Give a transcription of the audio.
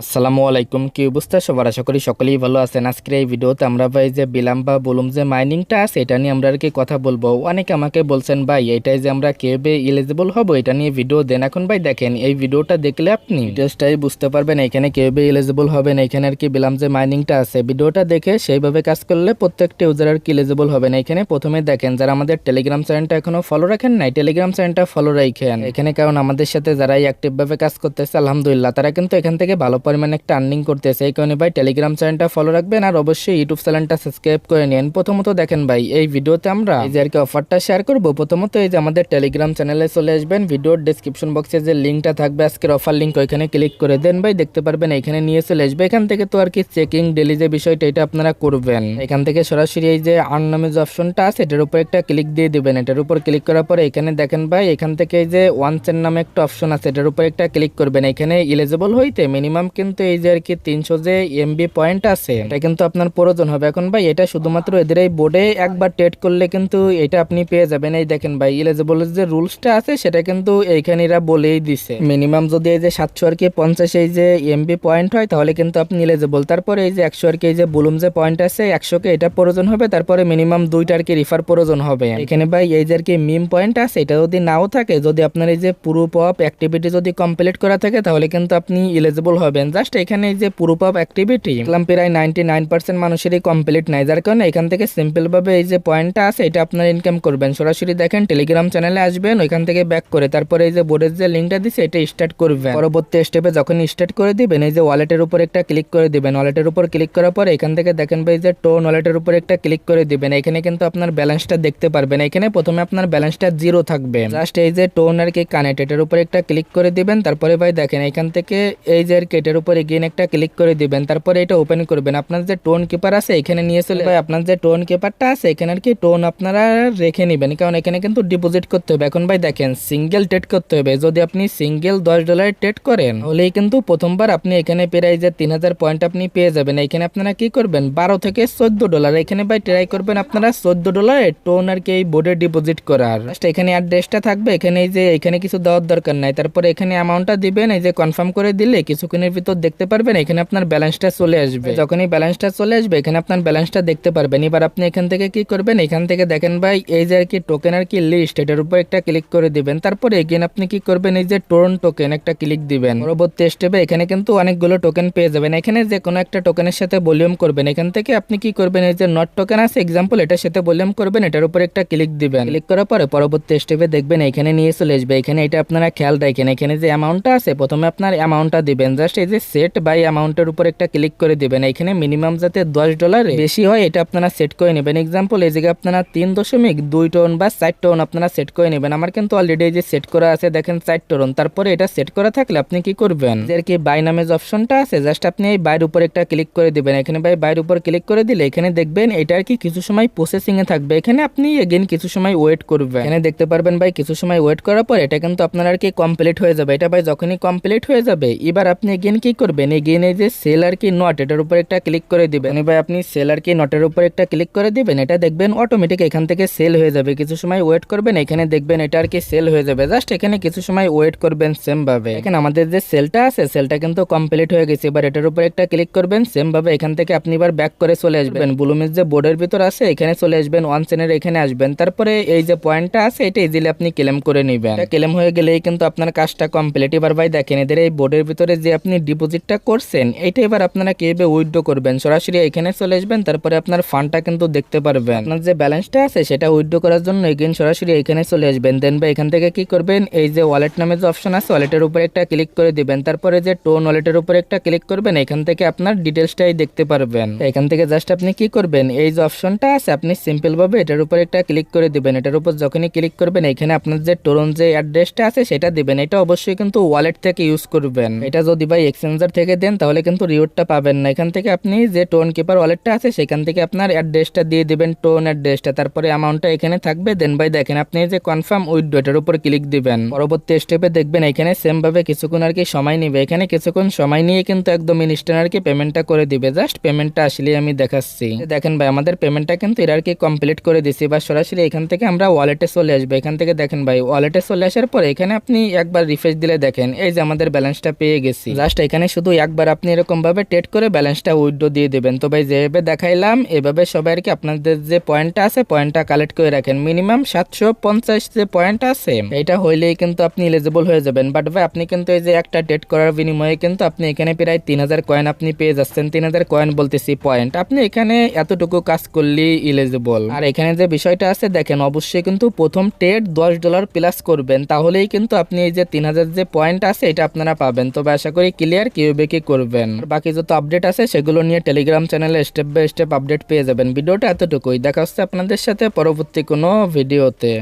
আসসালামু আলাইকুম, কি অবস্থা সবার? আশা করি সকলেই ভালো আছেন। আজকের এই ভিডিওতে আমরা ভাই যে বিলাম বা বলুম যে মাইনিংটা আছে এটা নিয়ে আমরা আর কি কথা বলবো। অনেকে আমাকে বলছেন ভাই এটাই যে আমরা কিভাবে এলিজিবল হব এটা নিয়ে ভিডিও দেন। এখন ভাই দেখেন এই ভিডিওটা দেখলে আপনি ডিটেলসটাই বুঝতে পারবেন এখানে কিভাবে এলিজিবল হবেন। এখানে আর কি বিলাম যে মাইনিংটা আছে ভিডিওটা দেখে সেইভাবে কাজ করলে প্রত্যেকটা ইউজার আর কি এলিজিবল হবেন। এখানে প্রথমে দেখেন যারা আমাদের টেলিগ্রাম চ্যানেলটা এখনো ফলো রাখেন নাই, টেলিগ্রাম চ্যানেলটা ফলো রাখেন এখানে, কারণ আমাদের সাথে যারাই অ্যাক্টিভ ভাবে কাজ করতেছে আলহামদুলিল্লাহ তারা কিন্তু এখান থেকে ভালো পরিমাণে একটা আর্নিং করতেছে। এই কারণে ভাই টেলিগ্রাম চ্যানেলটা ফলো রাখবেন আর অবশ্যই ইউটিউব চ্যানেলটা সাবস্ক্রাইব করে নিন। প্রথমত দেখেন ভাই এই ভিডিওতে আমরা এই যে আর কি অফারটা শেয়ার করব। প্রথমত এই যে আমাদের টেলিগ্রাম চ্যানেলে চলে আসবেন, ভিডিওর ডেসক্রিপশন বক্সে যে লিঙ্কটা থাকবে আজকের অফার লিঙ্ক ওইখানে ক্লিক করে দেন ভাই, দেখতে পারবেন এখানে নিয়ে চলে আসবে। এখান থেকে তো আর কি চেকিং ডেলি যে বিষয়টা এটা আপনারা করবেন। এখান থেকে সরাসরি এই যে আর্ন নামে যে অপশনটা আছে এটার উপর একটা ক্লিক দিয়ে দিবেন। এটার উপর ক্লিক করার পরে এখানে দেখেন ভাই এখান থেকে এই যে ওয়ান চেন নামে একটা অপশন আছে এটার উপর একটা ক্লিক করবেন। এখানে এলিজিবল হইতে মিনিমাম কিন্তু এই যে আর কি 300 যে এমবি পয়েন্ট আছে এটা কিন্তু আপনার প্রয়োজন হবে। এখন ভাই এটা শুধুমাত্র এদের এই বোর্ডে একবার ট্রেড করলে কিন্তু এটা আপনি পেয়ে যাবেন। এই দেখেন ভাই এলিজিবল যে রুলসটা আছে সেটা কিন্তু এইখানে এরা বলেই দিছে। মিনিমাম যদি এই যে 700 আর কি 50 এই যে এমবি পয়েন্ট হয় তাহলে কিন্তু আপনি এলিজিবল। তারপরে এই যে 100 আর কি এই যে বুলুম যে পয়েন্ট আছে 100 কে এটা প্রয়োজন হবে। তারপরে মিনিমাম 2টা আর কি রিফার প্রয়োজন হবে। এখানে ভাই এই যে আর কি মিম পয়েন্ট আছে এটা যদি নাও থাকে, যদি আপনার এই যে প্রুফ অফ অ্যাক্টিভিটি যদি কমপ্লিট করা থাকে তাহলে কিন্তু আপনি এলিজিবল হবেন। জাস্ট এখানে এই যে প্রুফ অফ অ্যাক্টিভিটি দেখলাম প্রায় 99% মানুষেরই কমপ্লিট নাই, যার কারণে এখান থেকে সিম্পল ভাবে এই যে পয়েন্টটা আছে এটা আপনার ইনকাম করবেন। সরাসরি দেখেন টেলিগ্রাম চ্যানেলে আসবেন, ওইখান থেকে ব্যাক করে তারপরে এই যে বোর্ডের যে লিঙ্কটা দিছে এটা স্টার্ট করবেন। পরবর্তী স্টেপে যখন স্টার্ট করে দিবেন এই যে ওয়ালেটের উপর একটা ক্লিক করে দিবেন। ওয়ালেটের উপর ক্লিক করার পর এখান থেকে দেখেন ভাই যে টোন ওয়ালেটের উপর একটা ক্লিক করে দিবেন। এখানে কিন্তু আপনার ব্যালেন্সটা দেখতে পারবেন। এখানে প্রথমে আপনার ব্যালেন্সটা 0 থাকবে। জাস্ট এই যে টোন আর কি কানেক্ট এটার উপর একটা ক্লিক করে দিবেন। তারপরে ভাই দেখেন এখান থেকে এই যে আর কি এটার উপর এগেইন একটা ক্লিক করে দিবেন। তারপরে এটা ওপেন করবেন। আপনার যে টোন কিপার আছে এখানে নিয়ে চলে ভাই আপনার যে টোন কিপারটা আছে এখানে আর কি টোন আপনারা রেখে নেবেন, কারণ এখানে কিন্তু ডিপোজিট করতে হবে। এখন ভাই দেখেন সিঙ্গেল ট্রেড করতে হবে। যদি আপনি সিঙ্গেল $10 ট্রেড করেন তাহলেই কিন্তু প্রথমবার আপনি এখানে প্রায় যে 3000 পয়েন্ট আপনি পেয়ে যাবেন। এখানে আপনারা কি করবেন $12 থেকে $14 এখানে ভাই ট্রাই করবেন আপনারা $14 টোন আর কি এই বোর্ডে ডিপোজিট করার। এখানে অ্যাড্রেসটা থাকবে, এখানে এই যে এখানে কিছু দেওয়ার দরকার নাই। তারপরে এখানে অ্যামাউন্টটা দিবেন, এই যে কনফার্ম করে দিলে কিছুক্ষণের ভিতর দেখতে পারবেন এখানে আপনার ব্যালেন্সটা চলে আসবে। যখনই ব্যালেন্সটা চলে আসবে এখানে আপনার ব্যালেন্সটা দেখতে পারবেন। এবার আপনি এখান থেকে কি করবেন, এখান থেকে দেখেন ভাই এই যে আর কি টোকেন আর কি লিস্ট এটার উপর একটা ক্লিক করে দিবেন। তারপরে এগেইন আপনি কি করবেন এই যে টোন টোকেন একটা ক্লিক দিবেন। পরবর্তী স্টেপে এখানে কিন্তু অনেকগুলো টোকেন পেয়ে যাবেন। এখানে যে কোনো একটা টোকেনের সাথে ভলিউম করবেন। এখান থেকে আপনি কি করবেন এই যে নট টোকেন আছে এক্সাম্পল এটার সাথে ভলিউম করবেন, এটার উপর একটা ক্লিক দিবেন। ক্লিক করার পরে পরবর্তী স্টেপে দেখবেন এখানে নিয়ে চলে আসবে। এখানে এটা আপনারা খেয়াল রাখেন, এখানে যে অ্যামাউন্টটা আছে প্রথমে আপনার অ্যামাউন্টটা দিবেন। জাস্ট এই যে সেট বাই অ্যামাউন্টের উপর একটা ক্লিক করে দিবেন। এখানে মিনিমাম যাতে $10 বেশি হয় এটা আপনারা সেট করে নেবেন। এক্সাম্পল এই জায়গায় আপনারা 3.2 টোন বা 4 টোন আপনারা সেট করে নেবেন। আমার কিন্তু অলরেডি এই যে সেট করা আছে দেখেন 4 টোন। তারপরে এটা সেট করা থাকলে আপনি কি করবেন যে কি বাই নামে যে অপশনটা আছে জাস্ট আপনি এই বাইরের উপর একটা ক্লিক করে দিবেন। এখানে ভাই বাইরের উপর ক্লিক করে দিলে এখানে দেখবেন এটা আর কি কিছু সময় প্রসেসিং এ থাকবে। এখানে আপনি এগেইন কিছু সময় ওয়েট করবেন। এখানে দেখতে পারবেন ভাই কিছু সময় ওয়েট করার পর এটা কিন্তু আপনার আর কি কমপ্লিট হয়ে যাবে। এটা ভাই যখনই কমপ্লিট হয়ে যাবে এবার আপনি এগেইন কি করবেন, এগেইন এই যে সেল আর কি নট এটার উপর একটা ক্লিক করে দিবেন। ভাই আপনি সেল আর কি নটের উপর একটা ক্লিক করে দিবেন। এটা দেখবেন অটোমেটিক এখান থেকে সেল হয়ে যাবে। কিছু সময় ওয়েট করবেন, এখানে দেখবেন এটা আর কি সেল হয়ে যাবে। জাস্ট এখানে কিছু সময় ওয়েট করবেন সেম ভাবে। এখানে আমাদের যে সেলটা আছে সেলটা কিন্তু কমপ্লিট হয়ে গেছে। এবার এটার উপর একটা ক্লিক করবেন সেম ভাবে। এখান থেকে আপনি এবার ব্যাক করে চলে আসবেন ব্লুমের যে বোর্ডের ভিতর আছে এখানে চলে আসবেন, ওয়ান চেনের এখানে আসবেন। তারপরে এই যে পয়েন্টটা আছে এটা ইজিলি আপনি ক্লেম করে নেবেন। এটা ক্লেম হয়ে গেলেই কিন্তু আপনার কাজটা কমপ্লিট। এবার ভাই দেখেন এদের এই বোর্ডের ভিতরে যে আপনি ডিপোজিটটা করছেন এটা এবার আপনারা কিভাবে উইথড্র করবেন। সরাসরি এখানে চলে আসবেন, তারপরে আপনার ফান্ডটা কিন্তু দেখতে পারবেন। আপনার যে ব্যালেন্সটা আছে সেটা উইথড্র করার জন্য এগেইন সরাসরি এখানে চলে আসবেন। দেন ভাই এখান থেকে কি করবেন এই যে ওয়ালেট নামে যে অপশন আছে ওয়ালেটের উপর একটা ক্লিক করে দিবেন। তারপরে যে টোন ওয়ালেটের উপর একটা ক্লিক করবেন, এখান থেকে আপনার ডিটেলসটাই দেখতে পারবেন। এখান থেকে জাস্ট আপনি কি করবেন এই যে অপশনটা আছে আপনি সিম্পল ভাবে এটার উপর একটা ক্লিক করে দিবেন। এটার উপর যখনই ক্লিক করবেন এখানে আপনার যে টোন যে অ্যাড্রেসটা আছে সেটা দিবেন। এটা অবশ্যই কিন্তু ওয়ালেট থেকে ইউজ করবেন। এটা যদি ভাই এক্সচেঞ্জার থেকে দেন তাহলে কিন্তু রিওয়ার্ডটা পাবেন না। এখান থেকে আপনি যে টোন কিপার ওয়ালেটটা আছে সেখান থেকে আপনার অ্যাড্রেসটা দিয়ে দিবেন, টোন অ্যাড্রেসটা, তারপরে অ্যামাউন্টটা এখানে থাকবে। দেন ভাই দেখেন আপনি যে কনফার্ম উইথড্র এটার উপর ক্লিক দিবেন। পরবর্তী স্টেপে দেখবেন এখানে সেম ভাবে কিছুক্ষণ আর কি সময় নেবে। এখানে কিছুক্ষণ সময় নিয়ে কিন্তু একদম ইনস্ট্যান্ট আর কি পেমেন্টটা করে দিবে। জাস্ট পেমেন্টটা আসলে আমি দেখাচ্ছি। দেখেন ভাই আমাদের পেমেন্টটা কিন্তু এর আর কি কমপ্লিট করে দিছি। বা সরাসরি এখান থেকে আমরা ওয়ালেটে চলে আসবে। এখান থেকে দেখেন ভাই ওয়ালেটে চলে আসার পর এখানে আপনি একবার রিফ্রেশ দিলে দেখেন এই যে আমাদের ব্যালেন্সটা পেয়ে গেছি। জাস্ট এখানে শুধু একবার আপনি এরকম ভাবে ট্রেড করে ব্যালেন্সটা উইথড্র দিয়ে দেবেন। তো ভাই যেভাবে দেখাইলাম এভাবে সবাই আর কি আপনাদের যে পয়েন্টটা আছে পয়েন্টটা কালেক্ট করে রাখেন। মিনিমাম 750 যে পয়েন্ট আছে এটা হইলেই কিন্তু আপনি এলিজিবল হয়ে যাবেন। বাট ভাই আপনি কিন্তু এই যে একটা ট্রেড করার বিনিময়ে কিন্তু আপনি এখানে প্রায় 3000 কয়েন আপনি পেয়ে যাচ্ছেন। 3000 কয়েন বলতেছি পয়েন্ট, আপনি এখানে এতটুকু কাজ করলেই এলিজিবল। আর এখানে যে বিষয়টা আছে দেখেন, অবশ্যই কিন্তু প্রথম ট্রেড $10 প্লাস করবেন, তাহলেই কিন্তু আপনি এই যে 3000 যে পয়েন্ট আছে এটা আপনারা পাবেন। তবে আশা করি ক্লিয়ার কিভাবে কি করবেন। বাকি যত আপডেট আছে সেগুলো নিয়ে টেলিগ্রাম চ্যানেলে স্টেপ বাই স্টেপ আপডেট পেয়ে যাবেন। ভিডিওটা এতটুকুই, দেখা হচ্ছে আপনাদের সাথে পরবর্তী কোনো ভিডিওতে।